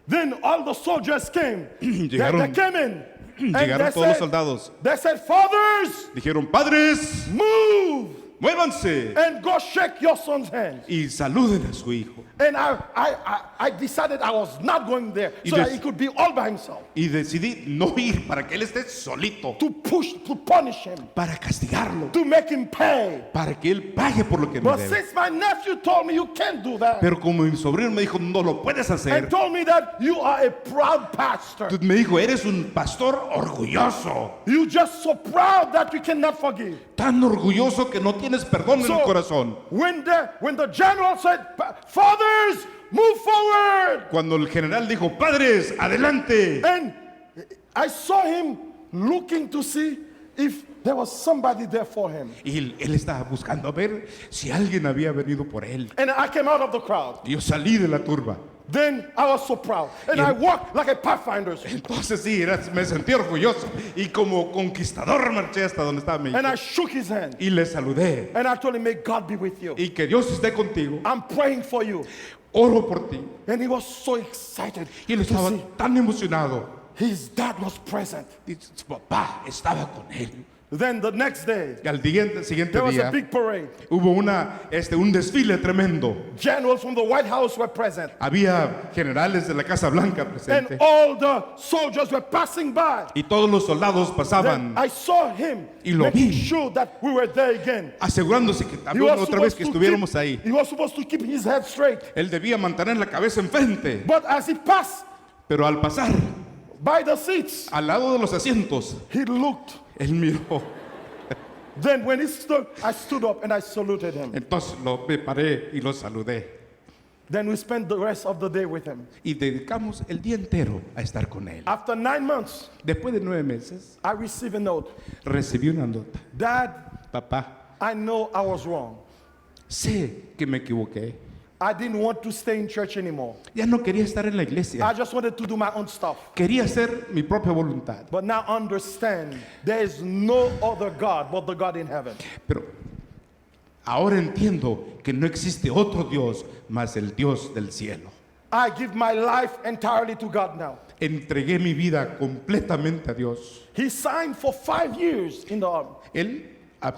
then all the soldiers came. they Llegaron- came in. And Llegaron todos los soldados. They said, fathers, Dijeron, padres, move muévanse and go shake your son's hand. y saluden a su hijo. And I decided I was not going there Y so that des- he could be all by himself. Y decidí no ir para que él esté solito, To punish him, para castigarlo, to make him pay. para que él pague por lo que me But debe. since my nephew told me you can't do that, Pero como mi sobrino me dijo, no lo puedes and hacer, told me that you are a proud pastor, me dijo, eres un pastor orgulloso, you just so proud that you cannot forgive. tan orgulloso que no tienes perdón en So el corazón. when the general said, fathers, move forward, Cuando el general dijo, padres, adelante, and I saw him looking to see if there was somebody there for him. y él estaba buscando a ver si alguien había venido por él. And I came out of the crowd. Y yo salí de la turba. Then I was so proud. And I walked like a pathfinder. Entonces sí, me sentí orgulloso y como conquistador marché hasta donde estaba mi hijo. And I shook his hand. Y le saludé. And I told him, may God be with you. Y que Dios esté contigo. I'm praying for you. Oro por ti. And he was so excited Y él to estaba see tan emocionado. his dad was present. Y su papá estaba con él. Then the next day, Y al siguiente there was a día big parade. hubo un desfile tremendo. Generals from the White House were present. Había generales de la Casa Blanca And presentes. all the soldiers were passing by. Y todos los soldados Then pasaban I saw him Y lo making vi. sure that we were there again. asegurándose que He was otra vez que supposed to estuviéramos ahí. he was supposed to keep his head straight. Él debía mantener la cabeza enfrente. But as he passed Pero al pasar by the seats, al lado de los asientos, he looked. él miró. Then when he stood, I stood up and I saluted him. Entonces me paré y lo saludé. Then we spent the rest of the day with him. Y dedicamos el día entero a estar con él. After 9 months, Después de 9 meses, I received a note. recibí una nota. Dad, Papá, I know I was wrong. sé que me equivoqué. I didn't want to stay in church anymore. Ya no quería estar en la I iglesia. just wanted to do my own stuff. Quería hacer mi propia voluntad. But now understand, there is no other God but the God in heaven. Pero ahora entiendo que no existe otro Dios más el Dios del cielo. I give my life entirely to God now. Entregué mi vida completamente a Dios. He signed for 5 years in the army. Él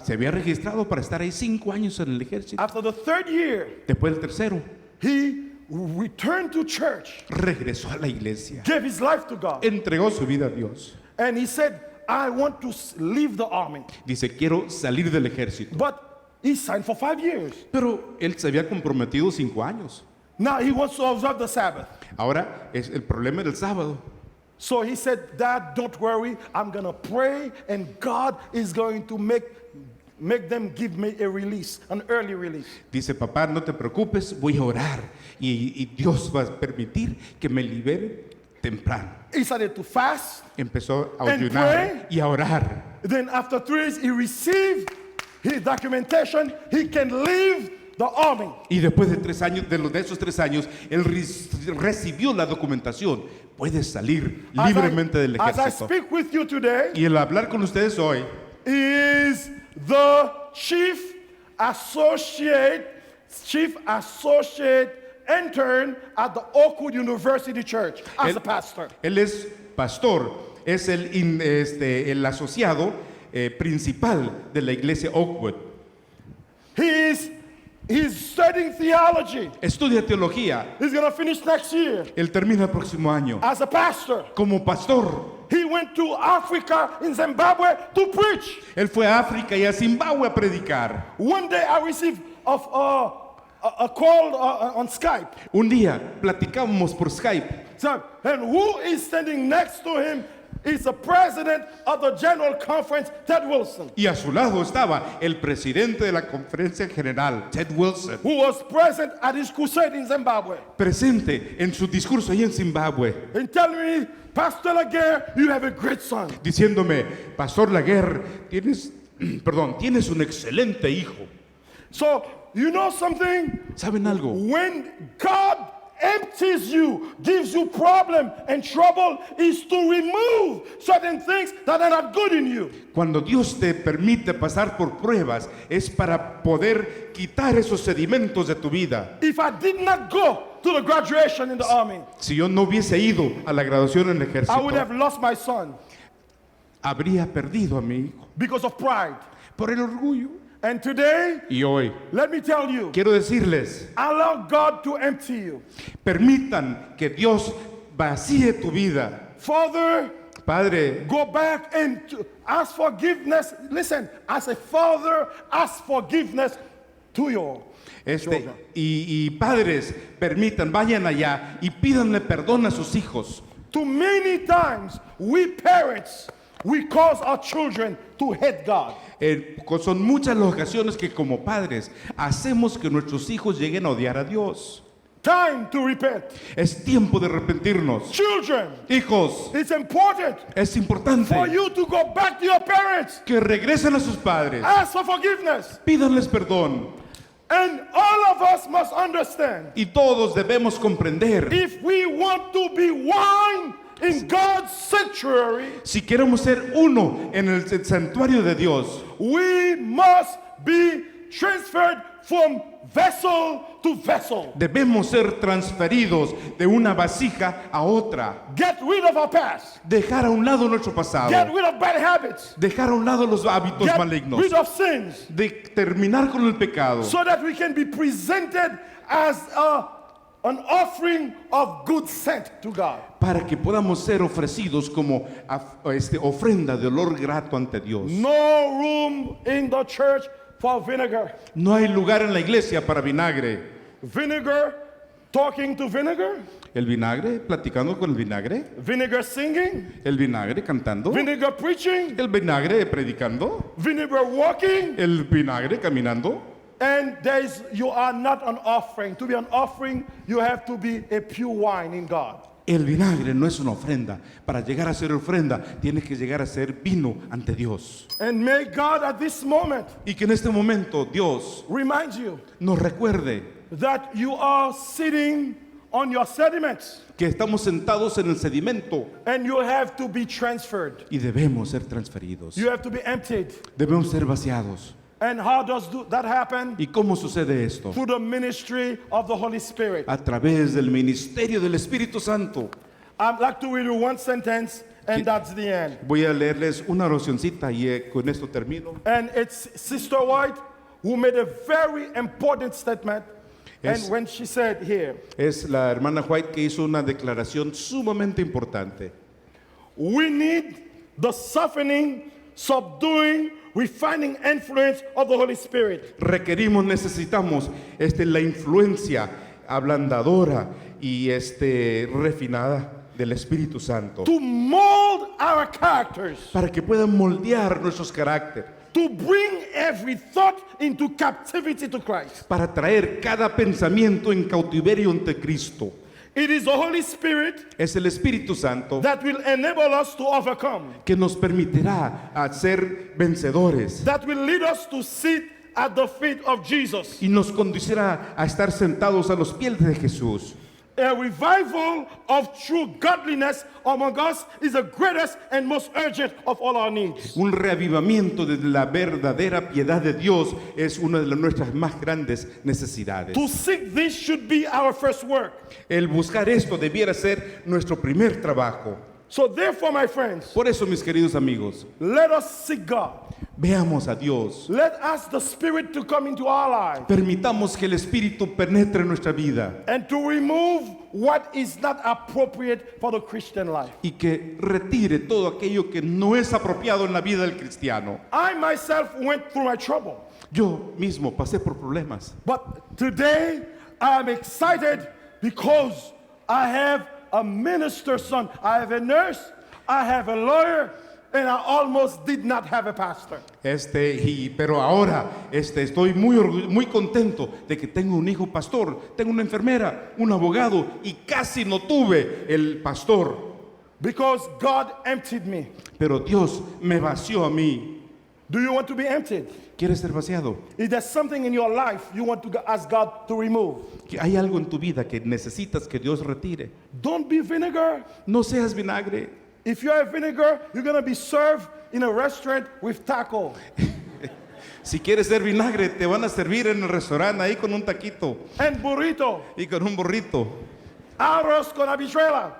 se había registrado para estar ahí 5 años en el ejército. After the 3rd year, Después del tercero, he returned to church, regresó a la iglesia. gave his life to God, Entregó su vida a Dios. and he said, I want to leave the army. Dice, quiero salir del ejército. But he signed for 5 years. Pero él se había comprometido 5 años. Now he wants to observe the Sabbath. Ahora es el problema del sábado. So he said, Dad, don't worry. I'm going to pray, and God is going to make them give me a release, an early release. Dice, papá, no te preocupes, voy a orar y Dios va a permitir que me libere temprano. He started to fast. Empezó a And ayunar pray. y a orar. Then after 3 years, he received his documentation. He can leave the army. Y después de 3 años, de esos 3 años, él recibió la documentación. Puede salir libremente del As I ejército. speak with you today, Y el hablar con ustedes hoy, is the chief associate intern at the Oakwood University Church as a pastor. él es pastor, es el asociado principal de la iglesia Oakwood. He's studying theology. Estudia teología. He's going to finish next year Él termina el próximo año. as a pastor. Como pastor, He went to Africa in Zimbabwe to preach. él fue a África y a Zimbabue a predicar. One day I received a call on Skype. Un día platicábamos por Skype. So, and who is standing next to him is the president of the General Conference, Ted Wilson, Y a su lado estaba el presidente de la conferencia general, Ted Wilson, who was present at his crusade in Zimbabwe, presente en su discurso ahí en Zimbabue, and telling me, Pastor Laguerre, you have a great son. diciéndome, Pastor Laguerre, tienes un excelente hijo. So, you know something? ¿Saben algo? When God empties you, gives you problem and trouble, is to remove certain things that are not good in you. Cuando Dios te permite pasar por pruebas, es para poder quitar esos sedimentos de tu vida. If I did not go to the graduation in the army, Si yo no hubiese ido a la graduación en el I would have ejército, lost my son habría perdido a mi hijo because of pride. por el orgullo. And today, Y hoy, let me tell you, quiero decirles, allow God to empty you. permitan que Dios vacíe tu vida. Father, Padre, go back and ask forgiveness. Listen, as a father, ask forgiveness to your children. y padres, permitan, vayan allá y pídanle perdón a sus hijos. Too many times, we parents, we cause our children to hate God. Son muchas las ocasiones que como padres hacemos que nuestros hijos lleguen a odiar a Dios. Time to repent. Es tiempo de arrepentirnos. Children, Hijos, it's important es importante for you to go back to your parents. que regresen a sus padres. Ask for forgiveness. Pídanles perdón. And all of us must understand, Y todos debemos comprender, if we want to be one in God's sanctuary, si queremos ser uno en el santuario de Dios, we must be transferred from vessel to vessel. debemos ser transferidos de una vasija a otra. Get rid of our past. Dejar a un lado nuestro pasado. Get rid of bad habits. Dejar a un lado los hábitos Get malignos. rid of sins, De terminar con el pecado. so that we can be presented as an offering of good scent to God. Para que podamos ser ofrecidos como ofrenda de olor grato ante Dios. No room in the church for vinegar. No hay lugar en la iglesia para vinagre. Vinegar talking to vinegar. El vinagre, platicando con el vinagre. Vinegar singing. El vinagre cantando. Vinegar preaching. El vinagre predicando. Vinegar walking. El vinagre caminando. And you are not an offering. To be an offering, you have to be a pure wine in God. El vinagre no es una ofrenda. Para llegar a ser ofrenda, tienes que llegar a ser vino ante Dios. And may God at this moment Y que en este momento Dios remind you nos recuerde that you are sitting on your sediments que estamos sentados en el sedimento and you have to be transferred. y debemos ser transferidos. You have to be emptied. Debemos ser vaciados. And how does that happen? ¿Y cómo sucede esto? Through the ministry of the Holy Spirit. A través del ministerio del Espíritu Santo. I'd like to read you one sentence, and that's the end. Voy a leerles una oracioncita y con esto termino. And it's Sister White who made a very important statement. Yes. And when she said here, Es la hermana White que hizo una declaración sumamente importante. we need the softening, subduing, refining influence of the Holy Spirit Necesitamos la influencia ablandadora y refinada del Espíritu Santo to mold our characters, para que puedan moldear nuestros caracteres, to bring every thought into captivity to Christ. para traer cada pensamiento en cautiverio ante Cristo. It is the Holy Spirit Es el Espíritu Santo that will enable us to overcome, que nos permitirá a ser vencedores that will lead us to sit at the feet of Jesus. y nos conducirá a estar sentados a los pies de Jesús. A revival of true godliness among us is the greatest and most urgent of all our needs. Un reavivamiento de la verdadera piedad de Dios es una de nuestras más grandes necesidades. To seek this should be our first work. El buscar esto debiera ser nuestro primer trabajo. So therefore, my friends, Por eso, mis queridos amigos, let us seek God. veamos a Dios. Let ask the Spirit to come into our lives Permitamos que el Espíritu penetre en nuestra vida and to remove what is not appropriate for the Christian life. y que retire todo aquello que no es apropiado en la vida del cristiano. I myself went through my trouble, Yo mismo pasé por problemas, but today I'm excited because I have a minister's son, I have a nurse, I have a lawyer, and I almost did not have a pastor. pero ahora estoy muy contento de que tengo un hijo pastor, tengo una enfermera, un abogado y casi no tuve el pastor. Because God emptied me. Pero Dios me vació a mí. Do you want to be emptied? ¿Quieres ser vaciado? Is there something in your life you want to ask God to remove? ¿Que hay algo en tu vida que necesitas que Dios retire? Don't be vinegar. No seas vinagre. If you're a vinegar, you're going to be served in a restaurant with taco. Si quieres ser vinagre, te van a servir en el restaurante ahí con un taquito And burrito. y con un burrito. Arroz con habichuela.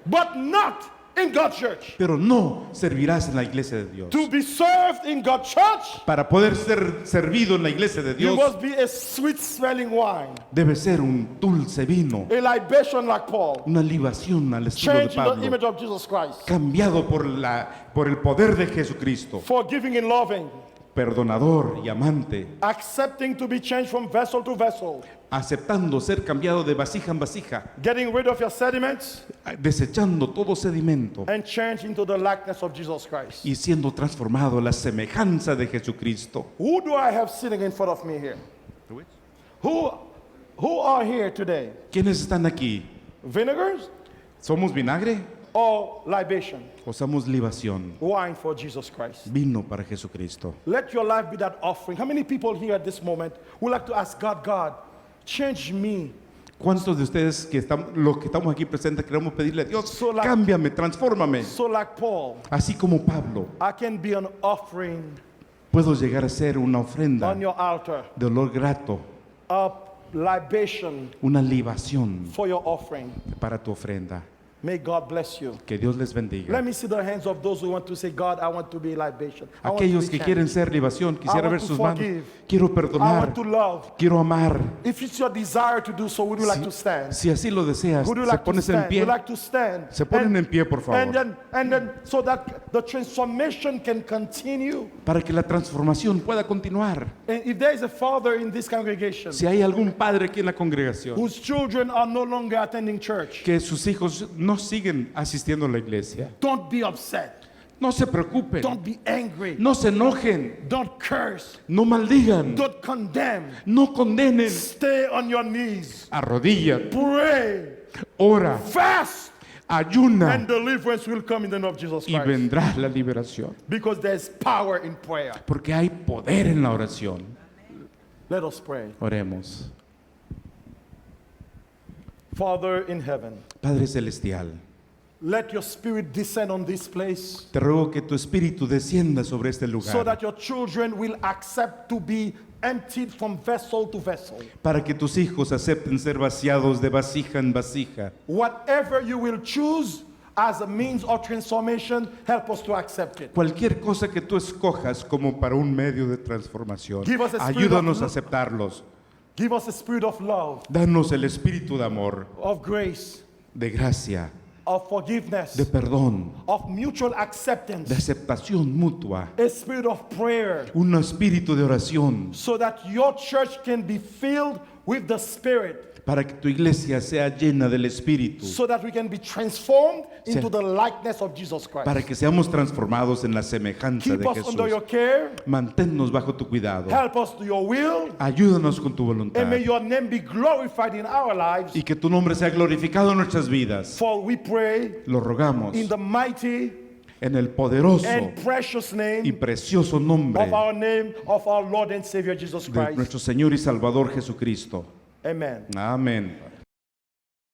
But not in God's church. Pero no servirás en la iglesia de Dios. To be served in God's church, Para poder ser servido en la iglesia de you Dios, must be a sweet-smelling wine, debe ser un dulce vino, a libation like Paul, una libación al estilo de changed in the Pablo, image of Jesus Christ, cambiado por el poder de Jesucristo, forgiving and loving, perdonador y amante, accepting to be changed from vessel to vessel, aceptando ser cambiado de vasija en vasija, getting rid of your sediments, desechando todo sedimento and changed into the likeness of Jesus Christ. y siendo transformado a la semejanza de Jesucristo. Who do I have sitting in front of me here? Who are here today? ¿Quiénes están aquí? Vinegars ¿Somos vinagre or libation? o somos libación? Wine for Jesus Christ. Vino para Jesucristo. Let your life be that offering. How many people here at this moment would like to ask God, God, change me? ¿Cuántos de ustedes los que estamos aquí presentes queremos pedirle a Dios, So like- cámbiame, transfórmame? So like Paul, Así como Pablo, I can be an offering puedo llegar a ser una ofrenda on your altar, de olor grato, a libation una libación for your offering. para tu ofrenda. May God bless you. Que Dios les bendiga. Let me see the hands of those who want to say, God, I want to be libation. I want to Aquellos be que changed. quieren ser libación, quisiera I want ver to sus manos. forgive. Quiero I perdonar, want to love. quiero amar. If it's your desire to do so, would you like to stand? Si así lo deseas, Would you se like to pones en stand? pie. Would you like to stand? Se ponen en pie, por favor. And then, so that the transformation can continue. Para que la transformación pueda continuar. And if there is a father in this congregation Si hay algún padre aquí en la congregación whose children are no longer attending church, que sus hijos no siguen asistiendo a la iglesia, don't be upset. no se preocupen, Don't be angry. no se enojen, Don't curse. no maldigan, Don't condemn. no condenen. Stay on your knees. Arrodíllate, Pray. ora, Fast. ayuna And deliverance will come in the name of Jesus y Christ. vendrá la liberación. Because there's power in prayer. Porque hay poder en la oración. Let us pray. Oremos. Father in heaven, Padre Celestial, let your spirit descend on this place te ruego que tu espíritu descienda sobre este so lugar that your children will accept to be emptied from vessel to vessel. para que tus hijos acepten ser vaciados de vasija en vasija. Whatever you will choose as a means of transformation, help us to accept it. Cualquier cosa que tú escojas como para un medio de transformación, Give us a spirit ayúdanos of a love. aceptarlos. Give us a spirit of love, Danos el espíritu de amor, of grace, de gracia, of forgiveness, de perdón, of mutual de acceptance, aceptación mutua, a spirit of prayer, un espíritu de oración so that your church can be filled with the Spirit, para que tu iglesia sea llena del espíritu, so that we can be transformed into the likeness of Jesus Christ. para que seamos transformados en la semejanza Keep de us under your Jesús. care, Manténnos bajo tu cuidado. help us to your will, Ayúdanos con tu voluntad. and may your name be glorified in our lives. Y que tu nombre sea glorificado en nuestras vidas. For we pray Lo rogamos in the mighty en el poderoso and precious y name precioso nombre of our Lord and Savior Jesus de Christ. nuestro Señor y Salvador Jesucristo. Amen. Amén.